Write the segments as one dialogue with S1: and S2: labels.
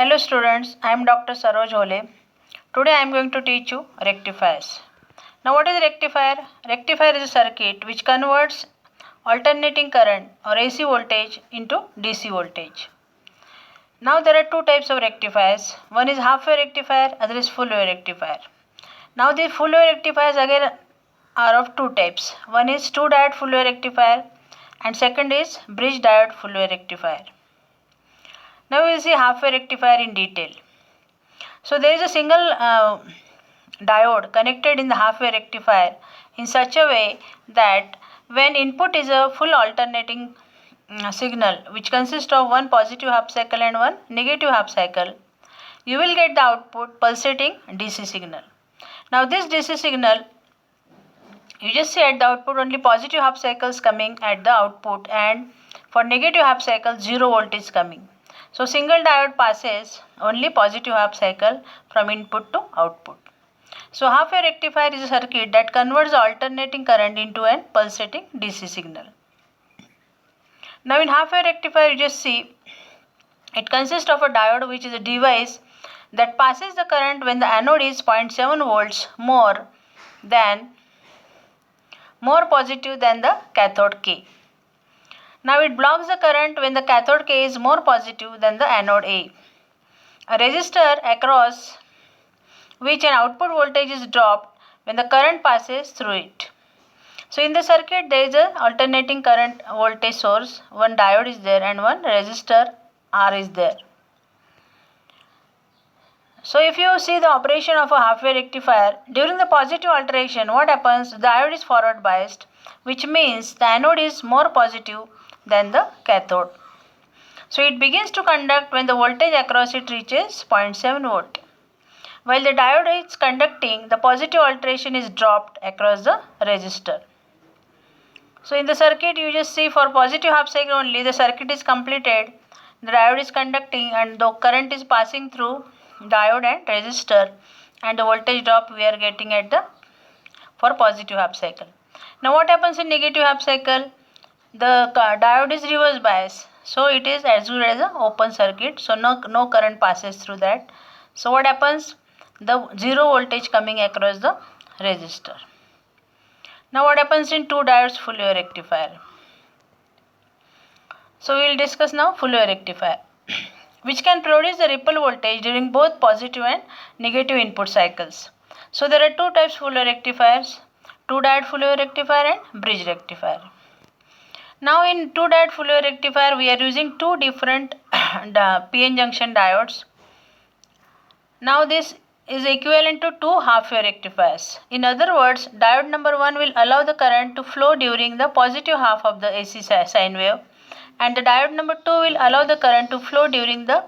S1: Hello students, I am Dr. Saroj Hole. Today I am going to teach you rectifiers. Now what is rectifier? Rectifier is a circuit which converts alternating current or AC voltage into DC voltage. Now there are two types of rectifiers. One is half wave rectifier, other is full wave rectifier. Now the full wave rectifiers again are of two types. One is two diode full wave rectifier and second is bridge diode full wave rectifier. Now we will see half wave rectifier in detail. So there is a single diode connected in the half wave rectifier in such a way that when input is a full alternating signal which consists of one positive half cycle and one negative half cycle, you will get the output pulsating DC signal. Now this DC signal, you just see at the output only positive half cycles coming at the output, and for negative half cycle 0 volt is coming. So single diode passes only positive half cycle from input to output. So half wave rectifier is a circuit that converts the alternating current into an pulsating DC signal. Now in half wave rectifier you just see it consists of a diode which is a device that passes the current when the anode is 0.7 volts more positive than the cathode K. Now it blocks the current when the cathode K is more positive than the anode A. A resistor across which an output voltage is dropped when the current passes through it. So in the circuit there is a alternating current voltage source, one diode is there and one resistor R is there. So if you see the operation of a half wave rectifier, during the positive alteration what happens? The diode is forward biased, which means the anode is more positive than the cathode. So it begins to conduct when the voltage across it reaches 0.7 volt. While the diode is conducting, the positive alteration is dropped across the resistor. So in the circuit you just see for positive half cycle only the circuit is completed, the diode is conducting and the current is passing through diode and resistor, and the voltage drop we are getting at the for positive half cycle. Now what happens in negative half cycle? The diode is reverse bias, so it is as good as an open circuit, so no current passes through that. So what happens? The 0 voltage coming across the resistor. Now what happens in two diodes full wave rectifier? So we will discuss now full wave rectifier which can produce the ripple voltage during both positive and negative input cycles. So there are two types full wave rectifiers, two diode full wave rectifier and bridge rectifier. Now in two diode full wave rectifier we are using two different PN junction diodes. Now this is equivalent to two half wave rectifiers. In other words, diode number 1 will allow the current to flow during the positive half of the AC sine wave, and the diode number 2 will allow the current to flow during the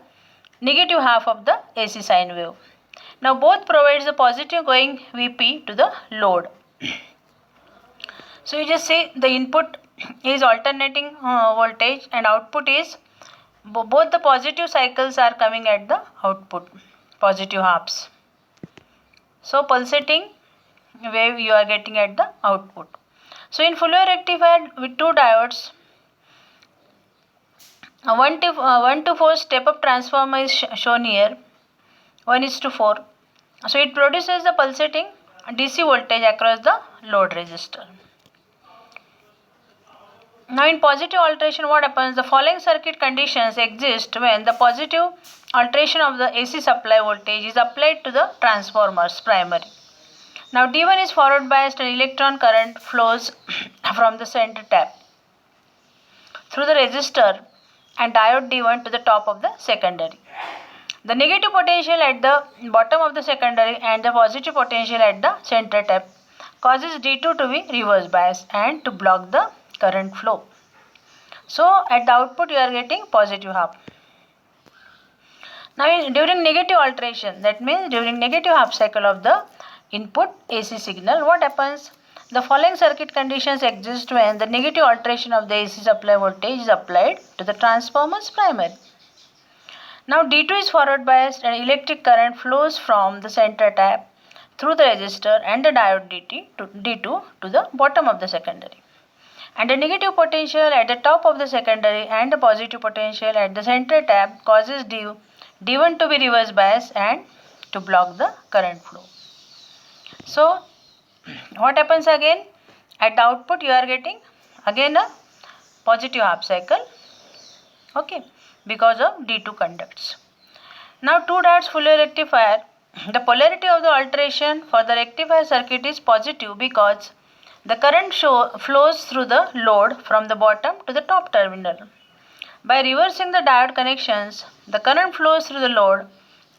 S1: negative half of the AC sine wave. Now both provides the positive going Vp to the load. So you just see the input is alternating voltage and output is both the positive cycles are coming at the output, positive halves. So pulsating wave you are getting at the output. So in full wave rectifier with two diodes, a 1 to 4 step up transformer is shown here, 1:4. So it produces the pulsating DC voltage across the load resistor. Now in positive alteration what happens? The following circuit conditions exist when the positive alteration of the AC supply voltage is applied to the transformer's primary. Now D1 is forward biased and electron current flows from the center tap through the resistor and diode D1 to the top of the secondary. The negative potential at the bottom of the secondary and the positive potential at the center tap causes D2 to be reverse biased and to block the current flow. So at the output you are getting positive half. Now during negative alteration, that means during negative half cycle of the input AC signal, what happens? The following circuit conditions exist when the negative alteration of the AC supply voltage is applied to the transformer's primary. Now D2 is forward biased and electric current flows from the center tap through the resistor and the diode D2 to the bottom of the secondary. And the negative potential at the top of the secondary and the positive potential at the center tap causes D1 to be reverse bias and to block the current flow. So what happens again? At the output you are getting again a positive half cycle, okay, because of D2 conducts. Now 2 diodes fully rectifier, the polarity of the alteration for the rectifier circuit is positive because the current flows through the load from the bottom to the top terminal. By reversing the diode connections, the current flows through the load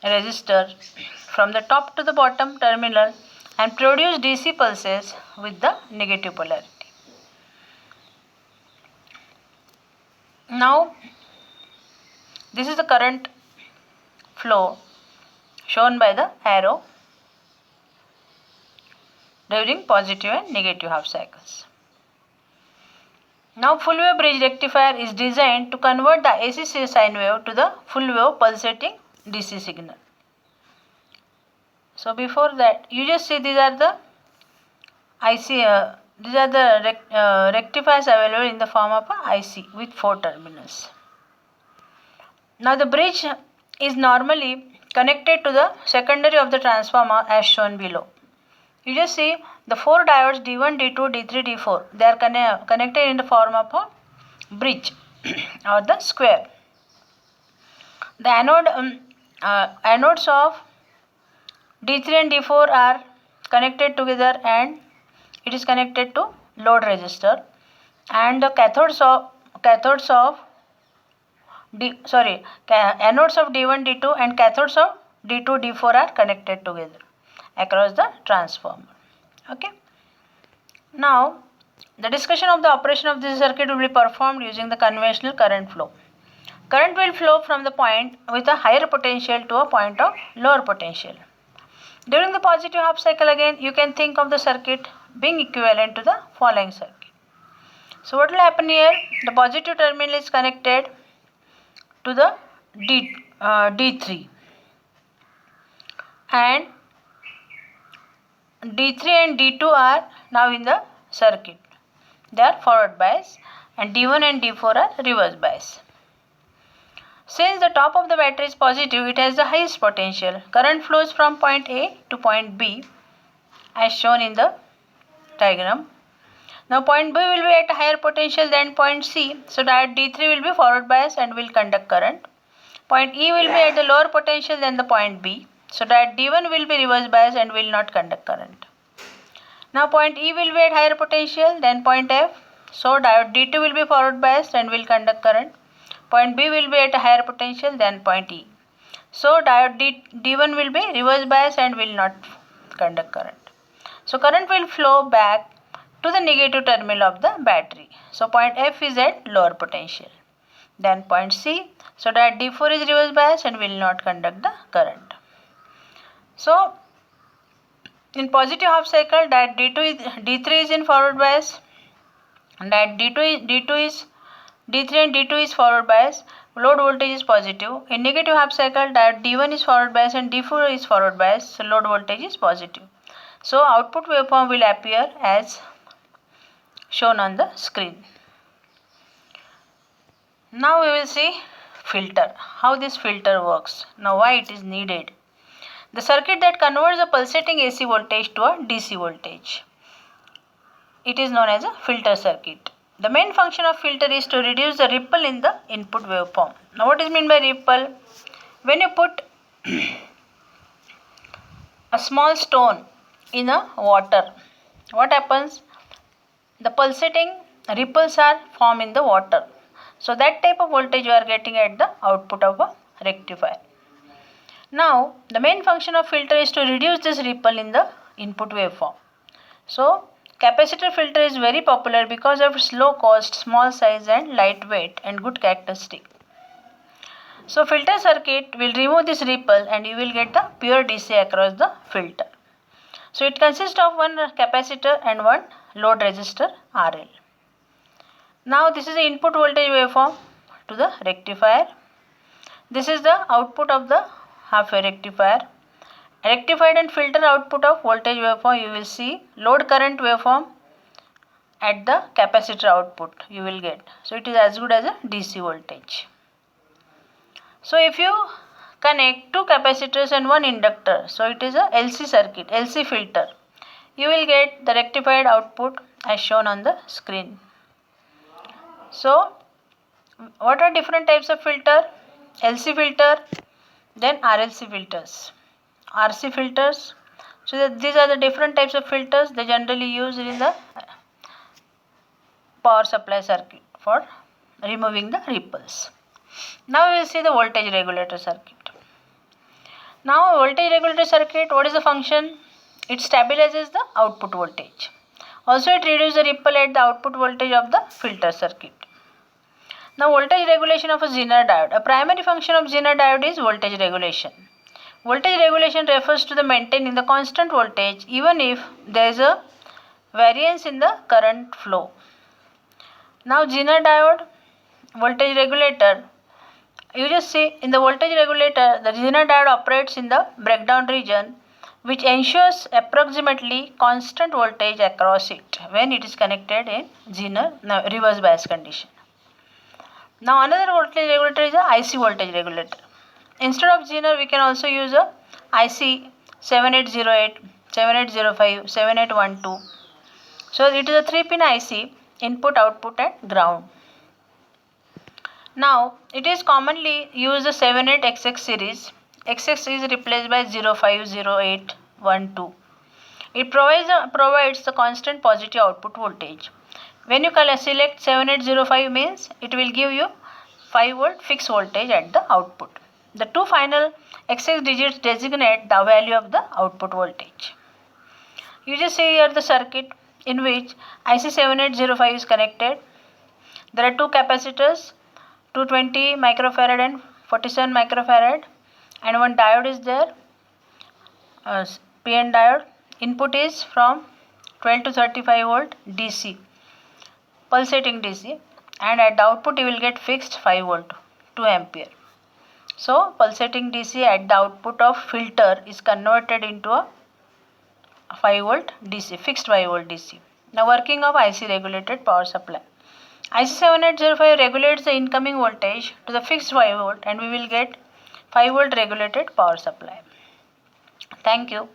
S1: resistor from the top to the bottom terminal and produce DC pulses with the negative polarity. Now, this is the current flow shown by the arrow during positive and negative half cycles. Now, full wave bridge rectifier is designed to convert the AC sine wave to the full wave pulsating DC signal. So, before that, you just see these are the these are the rectifiers available in the form of a IC with 4 terminals. Now, the bridge is normally connected to the secondary of the transformer as shown below. You just see the 4 diodes D1, D2, D3, D4. They are connected in the form of a bridge or the square. The anodes of D3 and D4 are connected together and it is connected to load resistor, and the anodes of D1, D2 and cathodes of D2, D4 are connected together across the transformer. Okay. Now, the discussion of the operation of this circuit will be performed using the conventional current flow. Current will flow from the point with a higher potential to a point of lower potential. During the positive half cycle again, you can think of the circuit being equivalent to the following circuit. So what will happen here? The positive terminal is connected to the D3 and D3 and D2 are now in the circuit. They are forward bias and D1 and D4 are reverse bias. Since the top of the battery is positive, it has the highest potential. Current flows from point A to point B as shown in the diagram. Now point B will be at a higher potential than point C, so that D3 will be forward bias and will conduct current. Point E will be at the lower potential than the point B, so that D1 will be reverse bias and will not conduct current. Now point E will be at higher potential than point F, so diode D2 will be forward biased and will conduct current. Point B will be at a higher potential than point E, so diode D1 will be reverse biased and will not conduct current. So current will flow back to the negative terminal of the battery. So point F is at lower potential than point C, so that D4 is reverse biased and will not conduct the current. So in positive half cycle, that D3 is in forward bias, and that D3 and D2 is forward bias, load voltage is positive. In negative half cycle, that D1 is forward bias and D4 is forward bias, so load voltage is positive. So output waveform will appear as shown on the screen. Now we will see filter, how this filter works. Now why it is needed. The circuit that converts a pulsating AC voltage to a DC voltage. It is known as a filter circuit. The main function of filter is to reduce the ripple in the input waveform. Now what is meant by ripple? When you put a small stone in a water, what happens? The pulsating ripples are formed in the water. So that type of voltage you are getting at the output of a rectifier. Now the main function of filter is to reduce this ripple in the input waveform. So capacitor filter is very popular because of its low cost, small size and lightweight and good characteristic. So filter circuit will remove this ripple and you will get the pure DC across the filter. So it consists of one capacitor and one load resistor RL. Now this is the input voltage waveform to the rectifier. This is the output of the half wave rectifier. Rectified and filter output of voltage waveform, you will see load current waveform at the capacitor output you will get. So it is as good as a DC voltage. So if you connect two capacitors and one inductor. So it is a LC circuit, LC filter. You will get the rectified output as shown on the screen. So what are different types of filter? LC filter, then RLC filters, RC filters. So these are the different types of filters they generally use in the power supply circuit for removing the ripples. Now we will see the voltage regulator circuit. Now voltage regulator circuit, what is the function? It stabilizes the output voltage. Also it reduces the ripple at the output voltage of the filter circuit. Now voltage regulation of a Zener diode. A primary function of Zener diode is voltage regulation. Voltage regulation refers to the maintaining the constant voltage even if there is a variance in the current flow. Now Zener diode voltage regulator, you just see in the voltage regulator the Zener diode operates in the breakdown region which ensures approximately constant voltage across it when it is connected in Zener reverse bias condition. Now another voltage regulator is a IC voltage regulator. Instead of Zener we can also use a IC 7808, 7805, 7812. So it is a 3-pin IC, input, output and ground. Now it is commonly used the 78XX series. XX is replaced by 050812. It provides the constant positive output voltage. When you select 7805 means it will give you 5 volt fixed voltage at the output. The two final XX digits designate the value of the output voltage. You just see here the circuit in which IC 7805 is connected. There are two capacitors, 220 microfarad and 47 microfarad, and one diode is there, PN diode. Input is from 12 to 35 volt DC, pulsating DC, and at the output you will get fixed 5 volt, 2 ampere. So pulsating DC at the output of filter is converted into a 5 volt DC, fixed 5 volt DC. Now working of IC regulated power supply. IC 7805 regulates the incoming voltage to the fixed 5 volt and we will get 5 volt regulated power supply. Thank you.